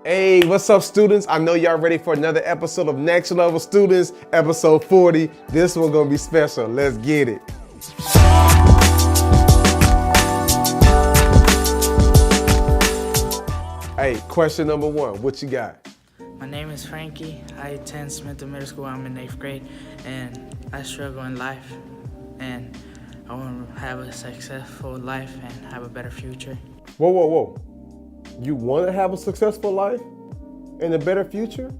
Hey, what's up, students? I know y'all ready for another episode of Next Level Students, episode 40. This one gonna be special. Let's get it. Hey, question number one, what you got? My name is Frankie. I attend Smith Middle School. I'm in 8th grade, and I struggle in life, and I want to have a successful life and have a better future. Whoa. You want to have a successful life and a better future?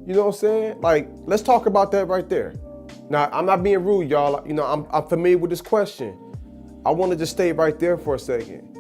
You know what I'm saying? Like, let's talk about that right there. Now, I'm not being rude, y'all. You know, I'm familiar with this question. I want to just stay right there for a second.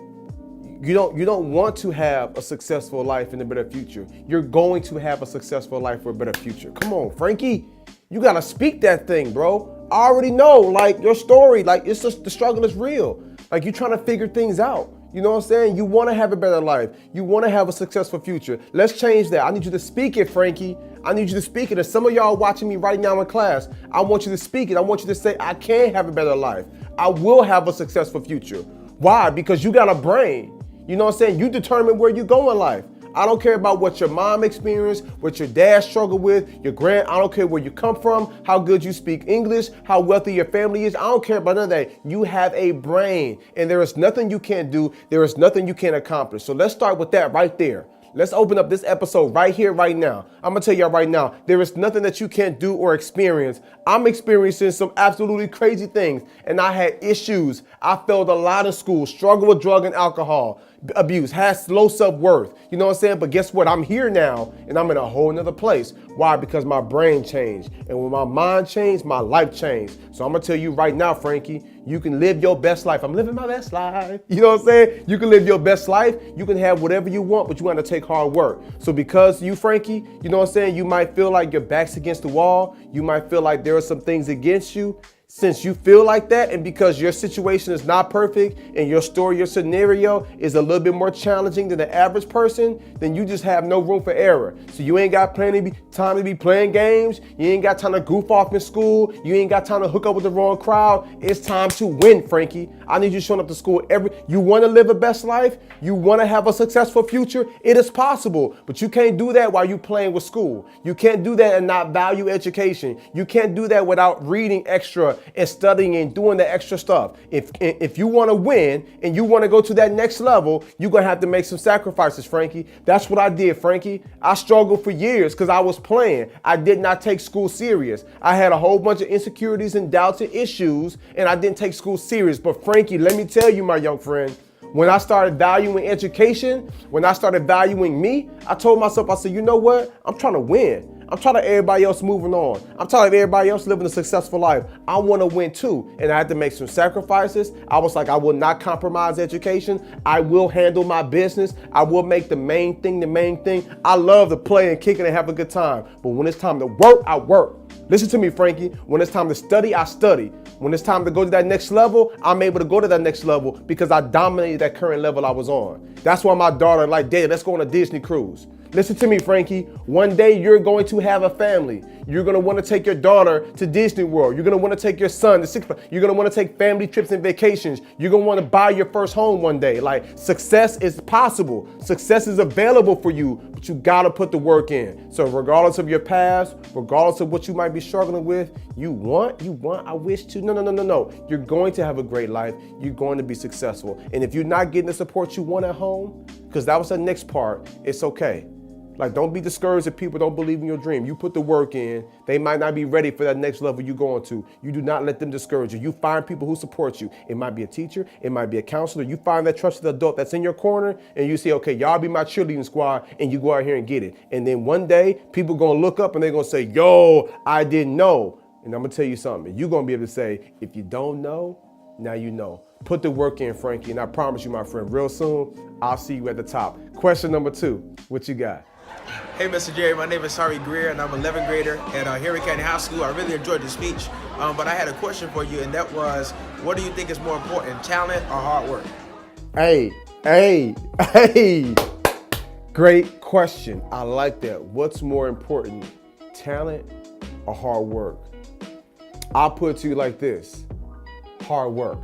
You don't want to have a successful life and a better future. You're going to have a successful life for a better future. Come on, Frankie. You got to speak that thing, bro. I already know, like, your story, like, it's just the struggle is real. Like, you're trying to figure things out. You know what I'm saying? You want to have a better life. You want to have a successful future. Let's change that. I need you to speak it, Frankie. I need you to speak it. And some of y'all watching me right now in class, I want you to speak it. I want you to say, I can have a better life. I will have a successful future. Why? Because you got a brain. You know what I'm saying? You determine where you go in life. I don't care about what your mom experienced, what your dad struggled with, I don't care where you come from, how good you speak English, how wealthy your family is. I don't care about none of that. You have a brain, and there is nothing you can't do. There is nothing you can't accomplish. So let's start with that right there. Let's open up this episode right here, right now. I'm gonna tell y'all right now, there is nothing that you can't do or experience. I'm experiencing some absolutely crazy things, and I had issues. I failed a lot in school, struggled with drug and alcohol abuse, had low self-worth. You know what I'm saying? But guess what? I'm here now, and I'm in a whole nother place. Why? Because my brain changed. And when my mind changed, my life changed. So I'm gonna tell you right now, Frankie, you can live your best life. I'm living my best life. You know what I'm saying? You can live your best life. You can have whatever you want, but you want to take hard work. So because you, Frankie, you know what I'm saying? You might feel like your back's against the wall. You might feel like there are some things against you. Since you feel like that, and because your situation is not perfect and your story, your scenario is a little bit more challenging than the average person, then you just have no room for error. So you ain't got time to be playing games. You ain't got time to goof off in school. You ain't got time to hook up with the wrong crowd. It's time to win, Frankie. I need you showing up to school you want to live a best life? You want to have a successful future? It is possible, but you can't do that while you playing with school. You can't do that and not value education. You can't do that without reading extra and studying and doing the extra stuff. If you want to win and you want to go to that next level, you're going to have to make some sacrifices, Frankie. That's what I did, Frankie. I struggled for years because I was playing. I did not take school serious. I had a whole bunch of insecurities and doubts and issues, and I didn't take school serious. But Frankie, let me tell you, my young friend, when I started valuing education, when I started valuing me, I told myself, I said, you know what? I'm trying to win. I'm tired of everybody else moving on. I'm tired of everybody else living a successful life. I want to win too. And I had to make some sacrifices. I was like, I will not compromise education. I will handle my business. I will make the main thing the main thing. I love to play and kick it and have a good time. But when it's time to work, I work. Listen to me, Frankie. When it's time to study, I study. When it's time to go to that next level, I'm able to go to that next level because I dominated that current level I was on. That's why my daughter like, Dad, let's go on a Disney cruise. Listen to me, Frankie. One day you're going to have a family. You're going to want to take your daughter to Disney World. You're going to want to take your son to Six Flags. You're going to want to take family trips and vacations. You're going to want to buy your first home one day. Like, success is possible. Success is available for you, but you got to put the work in. So regardless of your past, regardless of what you might be struggling with, you want, I wish to. No. You're going to have a great life. You're going to be successful. And if you're not getting the support you want at home, because that was the next part, it's okay. Like, don't be discouraged if people don't believe in your dream. You put the work in. They might not be ready for that next level you're going to. You do not let them discourage you. You find people who support you. It might be a teacher. It might be a counselor. You find that trusted adult that's in your corner and you say, okay, y'all be my cheerleading squad, and you go out here and get it. And then one day people going to look up and they're going to say, yo, I didn't know. And I'm going to tell you something. You're going to be able to say, if you don't know, now you know. Put the work in, Frankie. And I promise you, my friend, real soon, I'll see you at the top. Question number 2, what you got? Hey, Mr. Jerry, my name is Greer, and I'm an 11th grader at Henry County High School. I really enjoyed the speech, but I had a question for you, and that was, what do you think is more important, talent or hard work? Hey. Great question. I like that. What's more important, talent or hard work? I'll put it to you like this, hard work.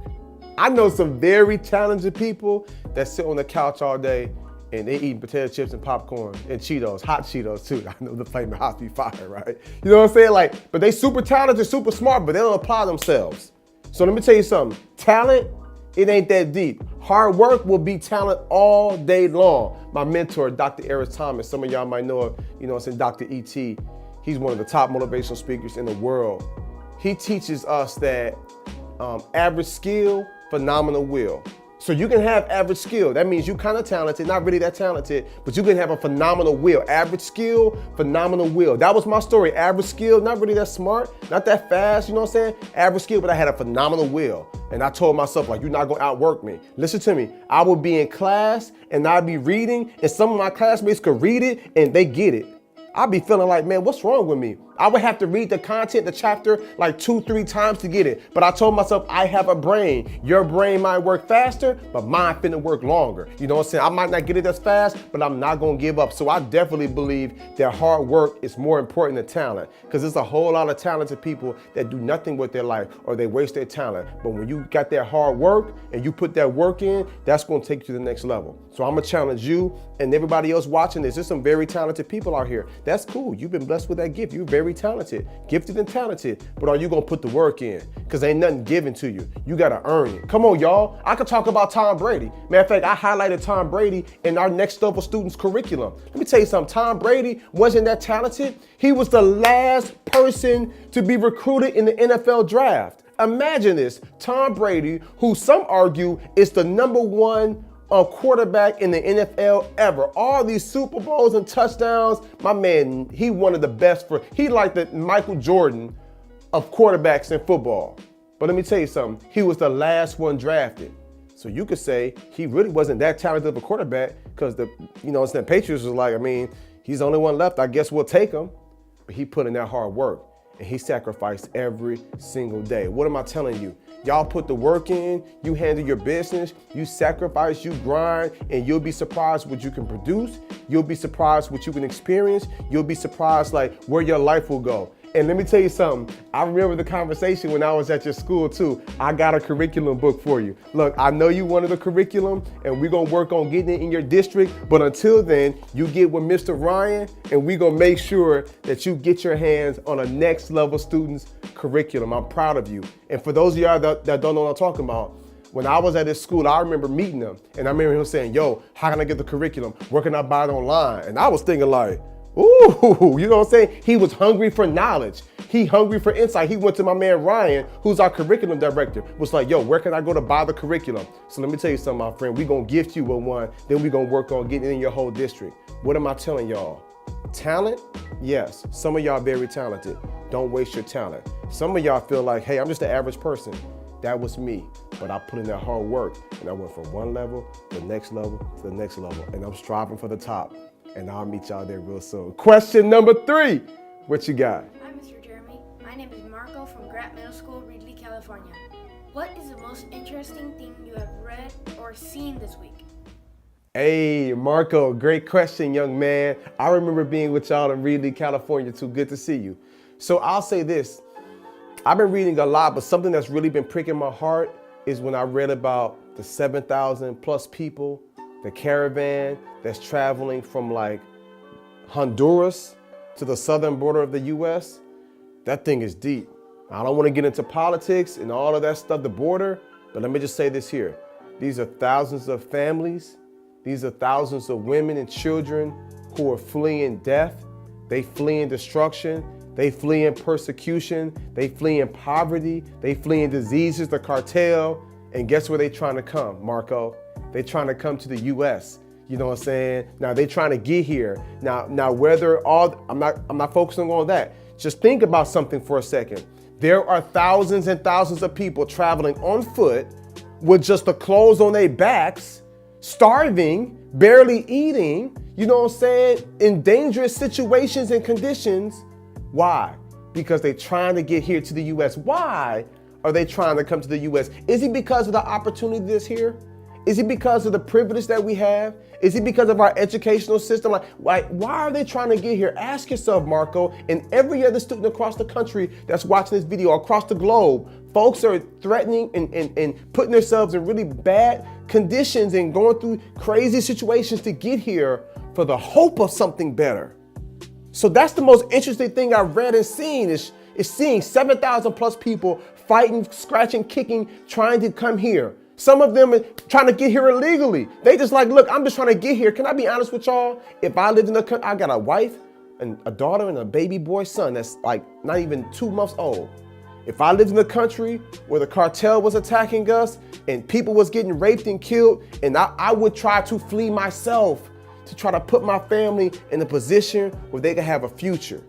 I know some very talented people that sit on the couch all day and they eating potato chips and popcorn and Cheetos, hot Cheetos too. I know the flaming hot be fire, right? You know what I'm saying? Like, but they super talented, super smart, but they don't apply themselves. So let me tell you something. Talent, it ain't that deep. Hard work will be talent all day long. My mentor, Dr. Eric Thomas, some of y'all might know of, you know what I'm saying, Dr. E.T. He's one of the top motivational speakers in the world. He teaches us that average skill, phenomenal will. So you can have average skill. That means you kind of talented, not really that talented, but you can have a phenomenal will. Average skill, phenomenal will. That was my story. Average skill, not really that smart, not that fast, you know what I'm saying? Average skill, but I had a phenomenal will. And I told myself, like, you're not gonna outwork me. Listen to me. I would be in class and I'd be reading and some of my classmates could read it and they get it. I'd be feeling like, man, what's wrong with me? I would have to read the content, the chapter, like 2-3 times to get it. But I told myself, I have a brain. Your brain might work faster, but mine finna work longer. You know what I'm saying? I might not get it as fast, but I'm not gonna give up. So I definitely believe that hard work is more important than talent, because there's a whole lot of talented people that do nothing with their life or they waste their talent. But when you got that hard work and you put that work in, that's gonna take you to the next level. So I'm gonna challenge you and everybody else watching this. There's some very talented people out here. That's cool. You've been blessed with that gift. You're very talented, gifted and talented, but are you gonna put the work in? Because ain't nothing given to you. You gotta earn it. Come on, y'all. I could talk about Tom Brady. Matter of fact, I highlighted Tom Brady in our next level students curriculum. Let me tell you something. Tom Brady wasn't that talented. He was the last person to be recruited in the NFL draft. Imagine this. Tom Brady, who some argue is the #1 quarterback in the NFL ever. All these Super Bowls and touchdowns, my man, he one of the best he like the Michael Jordan of quarterbacks in football. But let me tell you something, he was the last one drafted. So you could say he really wasn't that talented of a quarterback because the Patriots was like, I mean, he's the only one left, I guess we'll take him. But he put in that hard work and he sacrificed every single day. What am I telling you? Y'all put the work in, you handle your business, you sacrifice, you grind, and you'll be surprised what you can produce. You'll be surprised what you can experience. You'll be surprised like where your life will go. And let me tell you something. I remember the conversation when I was at your school too. I got a curriculum book for you. Look, I know you wanted a curriculum and we're gonna work on getting it in your district. But until then, you get with Mr. Ryan and we're gonna make sure that you get your hands on a next level student's curriculum. I'm proud of you. And for those of y'all that don't know what I'm talking about, when I was at his school, I remember meeting him and I remember him saying, yo, how can I get the curriculum? Where can I buy it online? And I was thinking like, ooh, you know what I'm saying? He was hungry for knowledge. He hungry for insight. He went to my man Ryan, who's our curriculum director, was like, yo, where can I go to buy the curriculum? So let me tell you something, my friend. We're going to gift you with one, then we're going to work on getting it in your whole district. What am I telling y'all? Talent? Yes. Some of y'all very talented. Don't waste your talent. Some of y'all feel like, hey, I'm just an average person. That was me. But I put in that hard work and I went from one level to the next level to the next level. And I'm striving for the top. And I'll meet y'all there real soon. Question number 3. What you got? Hi, Mr. Jeremy. My name is Marco from Greer Middle School, Ridley, California. What is the most interesting thing you have read or seen this week? Hey, Marco, great question, young man. I remember being with y'all in Ridley, California too. Good to see you. So I'll say this. I've been reading a lot, but something that's really been pricking my heart is when I read about the 7,000 plus people, the caravan that's traveling from like Honduras to the southern border of the US. That thing is deep. I don't want to get into politics and all of that stuff, the border, but let me just say this here. These are thousands of families. These are thousands of women and children who are fleeing death. They fleeing destruction. They fleeing persecution. They fleeing poverty. They fleeing diseases, the cartel. And guess where they trying to come, Marco? They trying to come to the US. You know what I'm saying? Now they trying to get here. Now whether I'm not focusing on that. Just think about something for a second. There are thousands and thousands of people traveling on foot with just the clothes on their backs, starving, barely eating, you know what I'm saying? In dangerous situations and conditions. Why? Because they're trying to get here to the US. Why are they trying to come to the US? Is it because of the opportunity that's here? Is it because of the privilege that we have? Is it because of our educational system? Why are they trying to get here? Ask yourself, Marco, and every other student across the country that's watching this video, across the globe. Folks are threatening and putting themselves in really bad conditions and going through crazy situations to get here for the hope of something better. So that's the most interesting thing I've read and seen is seeing 7,000 plus people fighting, scratching, kicking, trying to come here. Some of them are trying to get here illegally. They just like, look, I'm just trying to get here. Can I be honest with y'all? If I lived in the country, I got a wife and a daughter and a baby boy son that's like not even 2 months old. If I lived in a country where the cartel was attacking us and people was getting raped and killed, and I would try to flee myself to try to put my family in a position where they can have a future.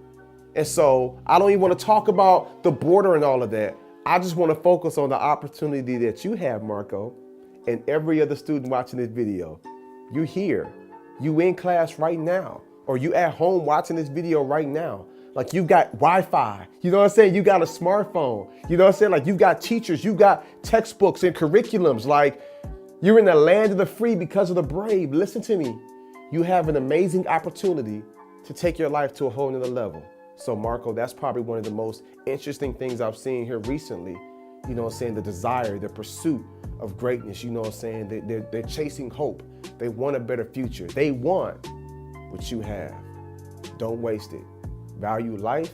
And so I don't even want to talk about the border and all of that. I just want to focus on the opportunity that you have, Marco, and every other student watching this video. You here, you in class right now, or you at home watching this video right now. Like you've got Wi-Fi, you know what I'm saying? You got a smartphone, you know what I'm saying? Like you've got teachers, you got textbooks and curriculums. Like you're in the land of the free because of the brave. Listen to me. You have an amazing opportunity to take your life to a whole nother level. So Marco, that's probably one of the most interesting things I've seen here recently. You know what I'm saying? The desire, the pursuit of greatness, you know what I'm saying? They're chasing hope. They want a better future. They want what you have. Don't waste it. Value life,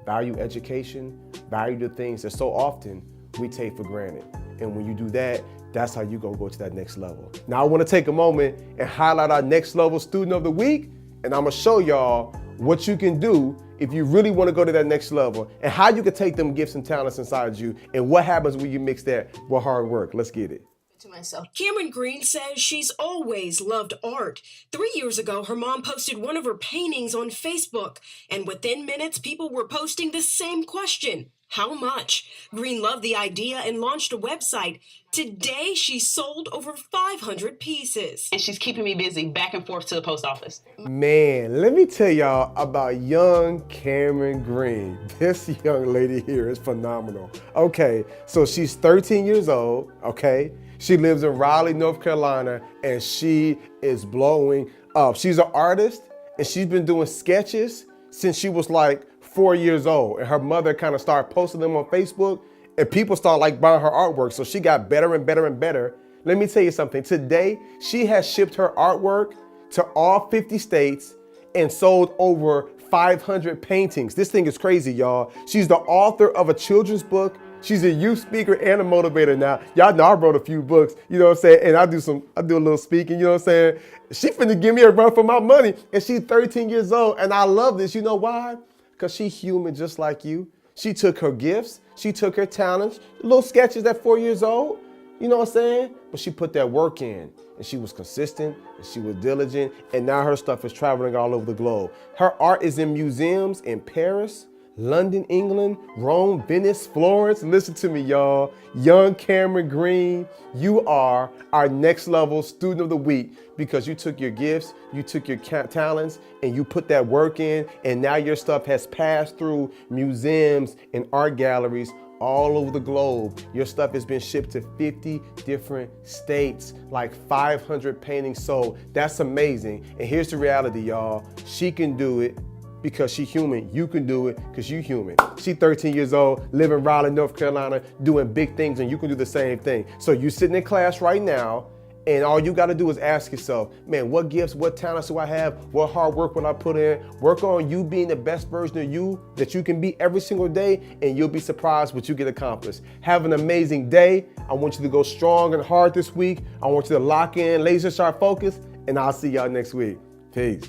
value education, value the things that so often we take for granted. And when you do that, that's how you go to that next level. Now I want to take a moment and highlight our next level student of the week. And I'm going to show y'all what you can do if you really want to go to that next level and how you can take them gifts and talents inside you and what happens when you mix that with hard work. Let's get it. To myself. Cameron Green says she's always loved art. 3 years ago, her mom posted one of her paintings on Facebook, and within minutes, people were posting the same question. How much? Green loved the idea and launched a website. Today, she's sold over 500 pieces. And she's keeping me busy back and forth to the post office. Man, let me tell y'all about young Cameron Green. This young lady here is phenomenal. Okay, so she's 13 years old, okay? She lives in Raleigh, North Carolina, and she is blowing up. She's an artist, and she's been doing sketches since she was like 4 years old. And her mother kind of started posting them on Facebook, and people started like buying her artwork. So she got better and better and better. Let me tell you something. Today, she has shipped her artwork to all 50 states and sold over 500 paintings. This thing is crazy, y'all. She's the author of a children's book. She's a youth speaker and a motivator now. Y'all know I wrote a few books, you know what I'm saying? And I do a little speaking, you know what I'm saying? She finna give me a run for my money. And she's 13 years old. And I love this. You know why? Because she's human just like you. She took her gifts. She took her talents, little sketches at 4 years old. You know what I'm saying? But she put that work in. And she was consistent, and she was diligent. And now her stuff is traveling all over the globe. Her art is in museums in Paris, London, England, Rome, Venice, Florence. Listen to me, y'all. Young Cameron Green, you are our next level student of the week because you took your gifts, you took your talents, and you put that work in, and now your stuff has passed through museums and art galleries all over the globe. Your stuff has been shipped to 50 different states, like 500 paintings sold. That's amazing. And here's the reality, y'all. She can do it because she's human. You can do it because you're human. She's 13 years old, living in Raleigh, North Carolina, doing big things, and you can do the same thing. So you're sitting in class right now, and all you gotta do is ask yourself, man, what gifts, what talents do I have? What hard work will I put in? Work on you being the best version of you that you can be every single day, and you'll be surprised what you get accomplished. Have an amazing day. I want you to go strong and hard this week. I want you to lock in, laser sharp focus, and I'll see y'all next week. Peace.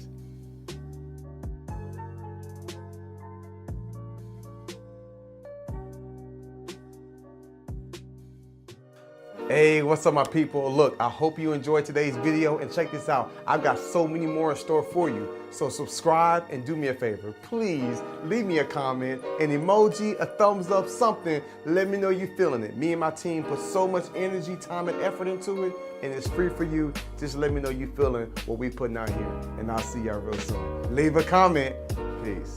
Hey, what's up my people? Look, I hope you enjoyed today's video, and check this out. I've got so many more in store for you. So subscribe and do me a favor. Please leave me a comment, an emoji, a thumbs up, something. Let me know you're feeling it. Me and my team put so much energy, time, and effort into it, and it's free for you. Just let me know you're feeling what we putting out here, and I'll see y'all real soon. Leave a comment. Peace.